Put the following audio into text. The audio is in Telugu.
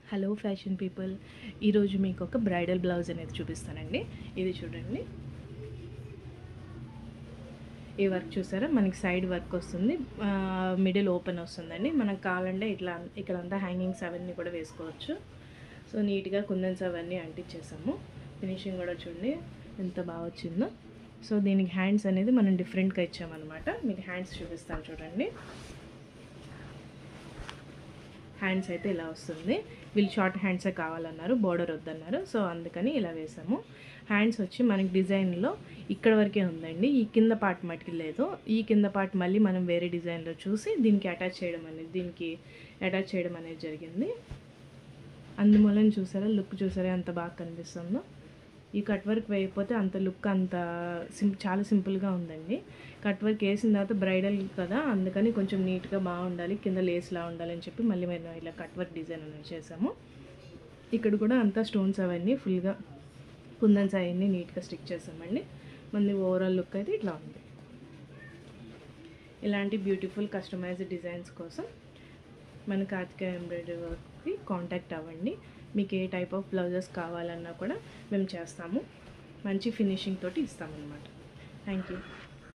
హలో ఫ్యాషన్ పీపుల్, ఈరోజు మీకు ఒక బ్రైడల్ బ్లౌజ్ అనేది చూపిస్తానండి. ఇది చూడండి, ఈ వర్క్ చూసారా, మనకి సైడ్ వర్క్ వస్తుంది, మిడిల్ ఓపెన్ వస్తుందండి. మనకు కావాలంటే ఇట్లా ఇక్కడంతా హ్యాంగింగ్స్ అవన్నీ కూడా వేసుకోవచ్చు. సో నీట్గా కుందన్స్ అవన్నీ అంటించేసాము. ఫినిషింగ్ కూడా చూడండి ఎంత బాగా వచ్చిందో. సో దీనికి హ్యాండ్స్ అనేది మనం డిఫరెంట్గా ఇచ్చామన్నమాట. మీకు హ్యాండ్స్ చూపిస్తాను చూడండి. హ్యాండ్స్ అయితే ఇలా వస్తుంది. వీళ్ళు షార్ట్ హ్యాండ్సే కావాలన్నారు, బోర్డర్ వద్దన్నారు. సో అందుకని ఇలా వేసాము. హ్యాండ్స్ వచ్చి మనకి డిజైన్లో ఇక్కడ వరకే ఉందండి, ఈ కింద పార్ట్ మటుకి లేదు. ఈ కింద పార్ట్ మళ్ళీ మనం వేరే డిజైన్లో చూసి దీనికి అటాచ్ చేయడం అనేది జరిగింది. అందువలన చూసారా, లుక్ చూసారా ఎంత బాగా కనిపిస్తుందో. ఈ కట్ వర్క్ వేయకపోతే అంత లుక్ అంత చాలా సింపుల్గా ఉందండి. కట్ వర్క్ వేసిన తర్వాత బ్రైడల్ కదా, అందుకని కొంచెం నీట్గా బాగుండాలి, కింద లేస్లా ఉండాలని చెప్పి మళ్ళీ మేము ఇలా కట్ వర్క్ డిజైన్ అనేది చేసాము. ఇక్కడ కూడా అంతా స్టోన్స్ అవన్నీ ఫుల్గా కుందన్స్ అవన్నీ నీట్గా స్టిక్ చేసామండి. మళ్ళీ ఓవరాల్ లుక్ అయితే ఇట్లా ఉంది. ఇలాంటి బ్యూటిఫుల్ కస్టమైజ్డ్ డిజైన్స్ కోసం మన కార్తిక ఎంబ్రాయిడరీ వర్క్కి కాంటాక్ట్ అవ్వండి. మీకు ఏ టైప్ ఆఫ్ బ్లౌజెస్ కావాలన్నా కూడా మేము చేస్తాము. మంచి ఫినిషింగ్ తోటి ఇస్తామన్నమాట. Thank you.